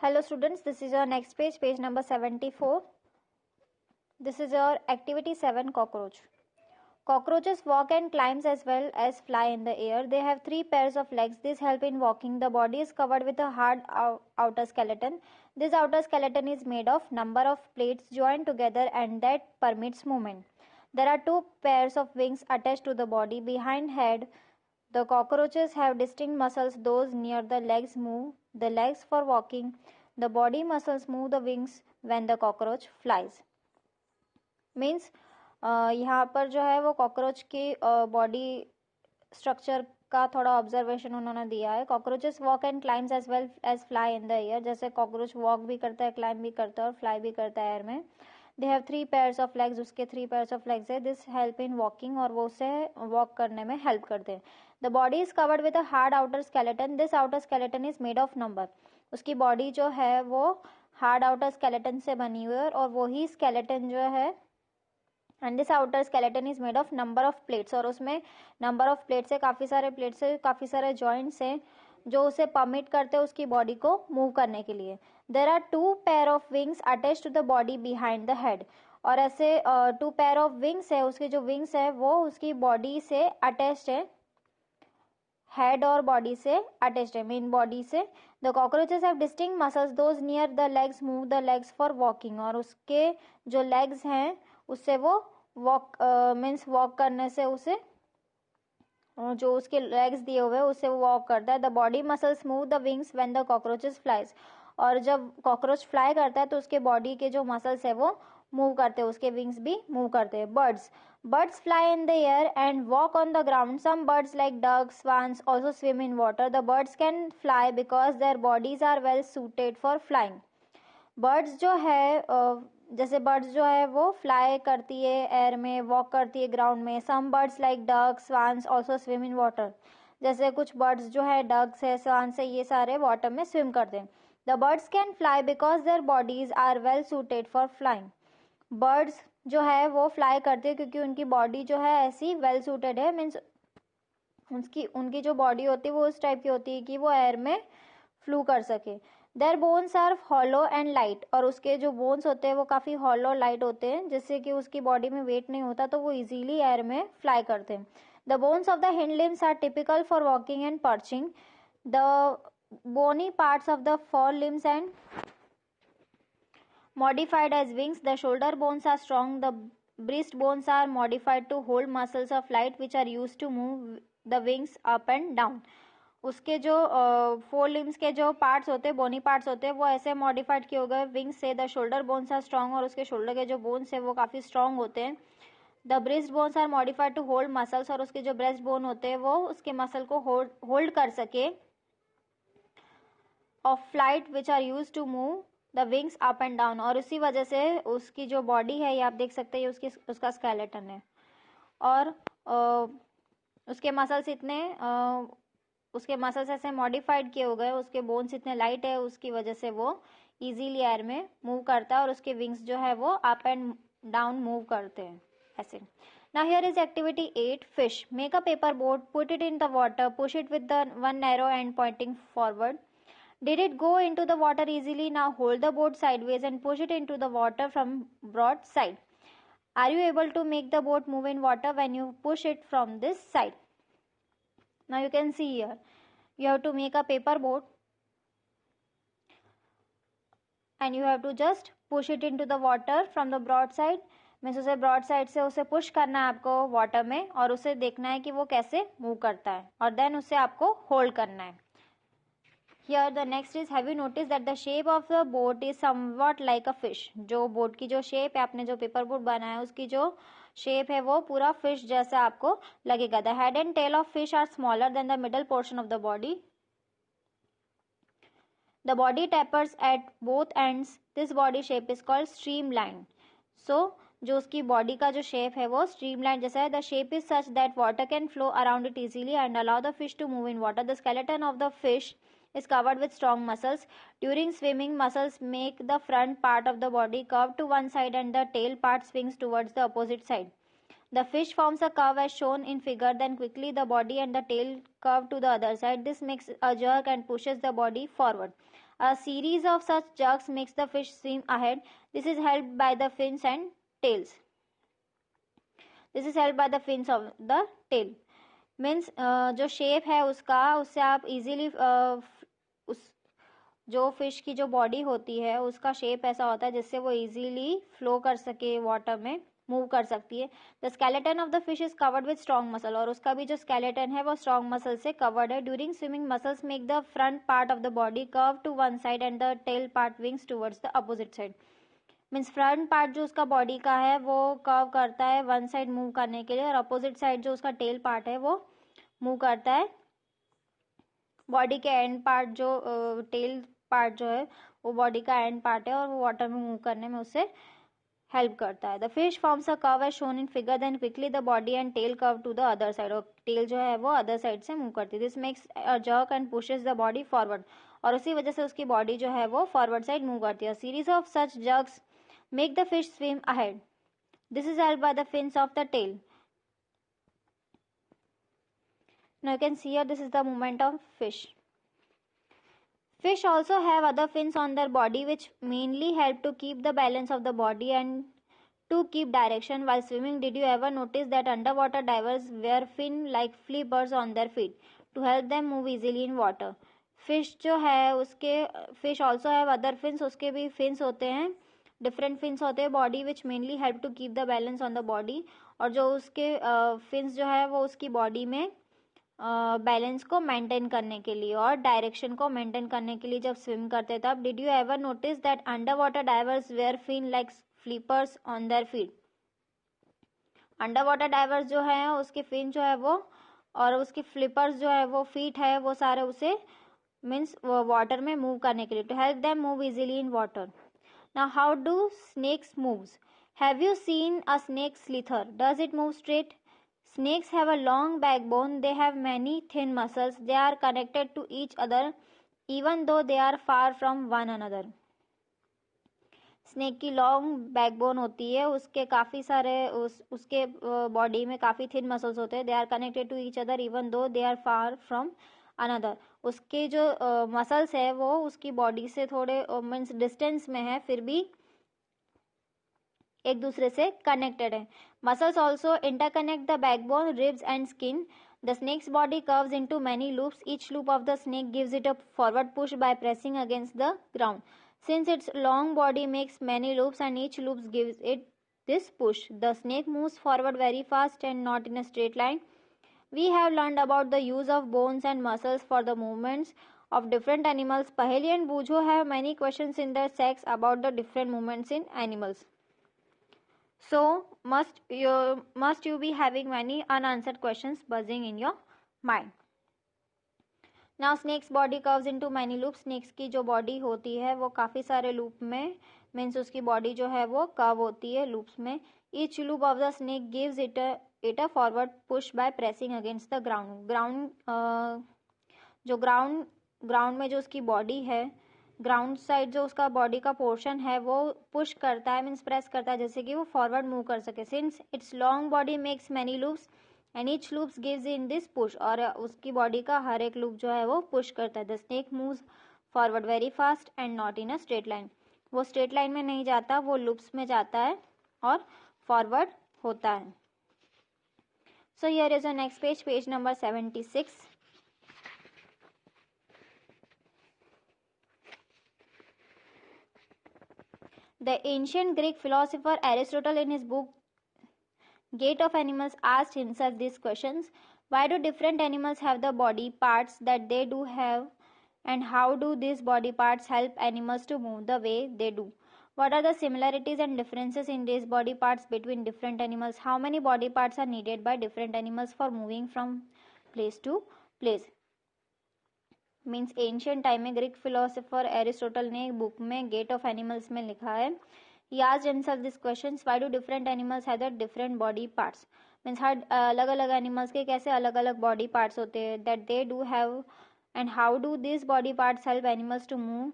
Hello students, this is your next page, page number 74. This is your activity 7, cockroach. Cockroaches walk and climbs as well as fly in the air. They have 3 pairs of legs. This help in walking. The body is covered with a hard outer skeleton. This outer skeleton is made of number of plates joined together and that permits movement. There are 2 pairs of wings attached to the body. Behind head, the cockroaches have distinct muscles. Those near the legs move the legs for walking. The body muscles move the wings when the cockroach flies. Means यहाँ पर जो है वो cockroach की body structure का थोड़ा observation उन्होंने दिया है. Cockroaches walk and climbs as well as fly in the air. जैसे कॉकरोच वॉक भी करता है, क्लाइम भी करता है और फ्लाई भी करता है एयर में. They have 3 pairs of legs. उसके 3 पेयर्स ऑफ लेग्स है. दिस हेल्प इन वॉकिंग और वो उसे वॉक करने में हेल्प करते हैं. The body is covered with a hard outer skeleton. This outer skeleton is made of number. उसकी बॉडी जो है वो हार्ड आउटर स्केलेटन से बनी हुई है और वही स्केलेटन जो है and this outer skeleton is made of number of plates. और उसमें नंबर ऑफ प्लेट्स है, काफ़ी सारे प्लेट्स है, काफ़ी सारे जॉइंट्स हैं जो उसे परमिट करते हैं उसकी बॉडी को मूव करने के लिए. There are 2 pair of wings attach to the body behind the head. और ऐसे 2 पेयर ऑफ विंग्स है, उसके जो विंग्स है वो उसकी बॉडी से अटैच्ड है, हेड और बॉडी से अटैच्ड है, मेन बॉडी से. The cockroaches have distinct muscles. Those near the legs move the legs for walking. और उसके जो लेग्स हैं उससे वो वॉक मीन्स वॉक करने से उसे जो उसके लेग्स दिए हुए हैं उससे वो वॉक करता है. The body muscles move the wings when the cockroaches flies. और जब कॉकरोच फ्लाई करता है तो उसके बॉडी के जो मसल्स है वो मूव करते हैं, उसके विंग्स भी मूव करते हैं. Birds fly in the air and walk on the ground. Some birds like ducks, swans also swim in water. The birds can fly because their bodies are well suited for flying. Birds जो है जैसे birds जो है वो fly करती है air में, walk करती है ग्राउंड में. Some birds like ducks, swans also swim in water. जैसे कुछ बर्ड्स जो है डक्स है, स्वान्स है, ये सारे वाटर में स्विम करते हैं. The birds can fly because their bodies are well suited for flying. Birds जो है वो फ्लाई करते हैं क्योंकि उनकी बॉडी जो है ऐसी वेल सूटेड है. मीन्स उनकी जो बॉडी होती है वो उस टाइप की होती है कि वो एयर में फ्लू कर सके. Their bones are hollow and light. और उसके जो बोन्स होते हैं वो काफ़ी हॉलो लाइट होते हैं जिससे कि उसकी बॉडी में वेट नहीं होता तो वो इजीली एयर में फ्लाई करते हैं. The bones of the hind limbs are typical for walking and perching. The bony parts of the four limbs and modified as wings. The shoulder bones are strong. The breast bones are modified to hold muscles of flight which are used to move the wings up and down. उसके जो 4 limbs के जो parts होते हैं, बोनी parts होते हैं, वो ऐसे मॉडिफाइड किए गए विंग्स से. The shoulder bones are strong. और उसके शोल्डर के जो बोन्स है वो काफ़ी स्ट्रॉन्ग होते हैं. The breast bones are modified to hold muscles. और उसके जो ब्रेस्ट बोन होते हैं वो उसके मसल को होल्ड कर सके of flight which are use to move the wings up and down. और इसी वजह से उसकी जो बॉडी है ये आप देख सकते हैं उसका स्केलेटन है. और उसके मसल्स उसके मसल्स ऐसे मॉडिफाइड किए हो गए, उसके बोन्स इतने लाइट है, उसकी वजह से वो इजीली एयर में मूव करता है और उसके विंग्स जो है वो अप एंड डाउन मूव करते हैं ऐसे. Now here is activity 8, fish. Make a paper boat, put it in the water, push it with the one narrow end pointing forward. Did it go into the water easily? Now hold the boat sideways and push it into the water from broad side. Are you able to make the boat move in water when you push it from this side? Now you can see here, you have to make a paper boat and you have to just push it into the water from the broad side. Means उसे broad side से उसे push करना है आपको water में और उसे देखना है कि वो कैसे मूव करता है और देन उसे आपको होल्ड करना है. Here the next is, have you noticed that the shape of the boat is somewhat like a fish? जो बोट की जो शेप है, आपने जो पेपर बोट बनाया है उसकी जो शेप है वो पूरा फिश जैसा आपको लगेगा. The head and tail of fish are smaller than the middle portion of the body. The body tapers at both ends. This body shape is called streamline. So जो उसकी बॉडी का जो शेप है वो streamline जैसा है. The shape is such that water can flow around it easily and allow the fish to move in water. The skeleton of the fish is covered with strong muscles. During swimming, muscles make the front part of the body curve to one side and the tail part swings towards the opposite side. The fish forms a curve as shown in figure, then quickly the body and the tail curve to the other side. This makes a jerk and pushes the body forward. A series of such jerks makes the fish swim ahead. This is helped by the fins and tails. This is helped by the fins of the tail. Means जो shape है उसका, उससे आप easily उस जो fish की जो body होती है उसका शेप ऐसा होता है जिससे वो इजीली फ्लो कर सके, वाटर में मूव कर सकती है. The skeleton of the fish is covered with strong muscle, और उसका भी जो स्केलेटन है वो स्ट्रॉन्ग मसल से कवर्ड है. During swimming muscles make the front part of the body curve to one side and the tail part wings towards the opposite side. Means front part जो उसका बॉडी का है वो curve करता है one side move करने के लिए, और अपोजिट साइड जो उसका टेल पार्ट है वो मूव करता है बॉडी के एंड पार्ट. जो टेल पार्ट जो है वो बॉडी का एंड पार्ट है और वो वाटर में मूव करने में उससे हेल्प करता है. The fish forms a curve as shown in figure, then quickly the body and tail curve to the other side, और टेल जो है वो अदर साइड से मूव करती है. This makes a jerk and pushes the body forward, और उसी वजह से उसकी बॉडी जो है वो फॉरवर्ड साइड मूव करती है. Series of such jerks make the fish swim ahead. This is helped by the fins of the tail. Now you can see here, this is the movement of fish. Fish also have other fins on their body which mainly help to keep the balance of the body and to keep direction while swimming. Did you ever notice that underwater divers wear fin like flippers on their feet to help them move easily in water? Fish जो है उसके fish also have other fins, उसके भी fins होते हैं, different fins होते हैं body which mainly help to keep the balance on the body, और जो उसके फिन्स जो है वो उसकी बॉडी में बैलेंस को मेंटेन करने के लिए और डायरेक्शन को मेंटेन करने के लिए जब स्विम करते तब. Did you ever notice that under water divers wear fin like flippers on their feet? Under water divers जो है उसके फिन जो है वो और उसके फ्लिपर्स जो है वो फीट है वो सारे उसे मीन्स वाटर में मूव करने के लिए, to help them move easily in water. Now how do snakes moves? Have you seen a snake slither? Does it move straight? Snakes have a long backbone. They have many thin muscles. They are connected to each other even though they are far from one another. Snake की long backbone होती है, उसके काफ़ी सारे उसके body में काफ़ी thin muscles होते हैं. They are connected to each other even though they are far from another. उसके जो मसल्स है वो उसकी बॉडी से थोड़े मीन्स डिस्टेंस में है, फिर भी एक दूसरे से कनेक्टेड है. Muscles also interconnect the backbone, ribs and skin. The snake's body curves into many loops. Each loop of the snake gives it a forward push by pressing against the ground. Since its long body makes many loops and each loop gives it this push, the snake moves forward very fast and not in a straight line. We have learned about the use of bones and muscles for the movements of different animals. Paheli and Bujo have many questions in their sacks about the different movements in animals. So must you be having many unanswered questions buzzing in your mind. Now snake's body curves into many loop. Snakes की जो body होती है वो काफ़ी सारे loop में means उसकी body जो है वो कर्व होती है लूप्स में. Each loop of the snake gives it a forward push by pressing against the ground. Ground में जो उसकी बॉडी है, ग्राउंड साइड जो उसका बॉडी का पोर्शन है वो पुश करता है मीन्स प्रेस करता है जैसे कि वो फॉरवर्ड मूव कर सके. Since it's long body makes many loops and each loops gives in this push, और उसकी बॉडी का हर एक लूप जो है वो पुश करता है. The snake moves forward very fast and not in a straight line. वो स्ट्रेट लाइन में नहीं जाता, वो लूप्स में जाता है और फॉरवर्ड होता है. So here is a next page, page number 76. The ancient Greek philosopher Aristotle in his book Gate of Animals asked himself these questions. Why do different animals have the body parts that they do have, and how do these body parts help animals to move the way they do? What are the similarities and differences in these body parts between different animals? How many body parts are needed by different animals for moving from place to place? Means ancient time में Greek philosopher Aristotle ने एक book में gate of animals में लिखा है. He asked himself this questions. Why do different animals have the different body parts? Means हर अलग अलग एनिमल्स के कैसे अलग अलग बॉडी पार्ट्स होते हैं that they do have, and how do this body parts help animals to move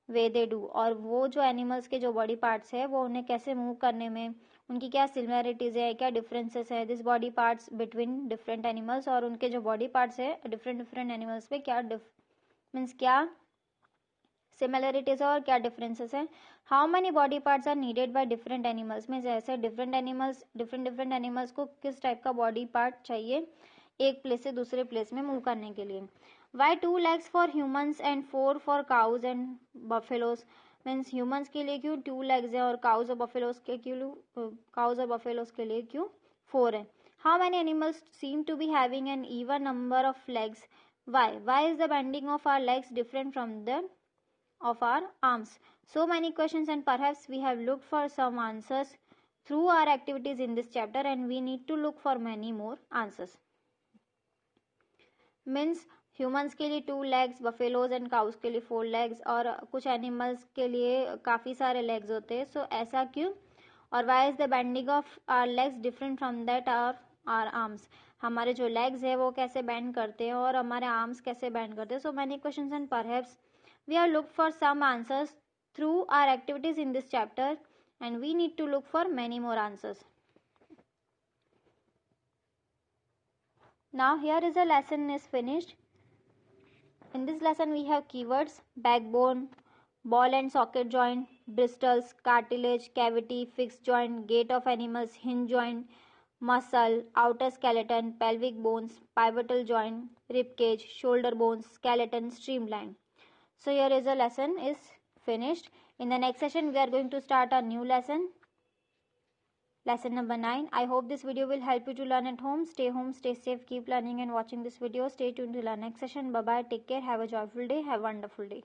way they do. और वो जो एनिमल्स के जो बॉडी पार्ट्स है वो उन्हें कैसे मूव करने में उनकी क्या सिमिलरिटीज़ है, क्या डिफरेंसेस है, this body parts between different animals, और उनके जो बॉडी पार्ट्स है डिफरेंट डिफरेंट एनिमल्स में क्या मीन्स क्या सिमिलरिटीज है और क्या डिफरेंसेस है। How many body parts are needed by different animals में, जैसे डिफरेंट एनिमल्स को किस टाइप का बॉडी पार्ट चाहिए एक प्लेस से दूसरे प्लेस में मूव करने के लिए। Why 2 legs for humans and 4 for cows and buffaloes, means humans के लिए क्यों 2 legs है और काउज और बफेलोज के लिए क्यों 4 है। How many animals seem to be having an even number of legs, why is the bending of our legs different from the of our arms? So many questions, and perhaps we have looked for some answers through our activities in this chapter, and we need to look for many more answers. Means humans के लिए 2 legs, buffaloes and cows के लिए 4 legs, और कुछ animals के लिए काफ़ी सारे legs होते हैं, सो ऐसा क्यों, और why is the bending of our legs different from that our arms, हमारे जो लेग्स है वो कैसे बेंड करते हैं और हमारे आर्म्स कैसे बेंड करते हैं। So many questions and perhaps we have looked for some answers through our activities in this chapter, and we need to look for many more answers. Now here is a lesson is finished. In this lesson we have keywords: backbone, ball and socket joint, bristles, cartilage, cavity, fixed joint, gait of animals, hinge joint, muscle, outer skeleton, pelvic bones, pivotal joint, rib cage, shoulder bones, skeleton, streamline. So here is a lesson is finished. In the next session we are going to start a new lesson number 9. I hope this video will help you to learn at home. Stay safe, keep learning and watching this video. Stay tuned till our next session. Bye bye, take care, have a joyful day, have a wonderful day.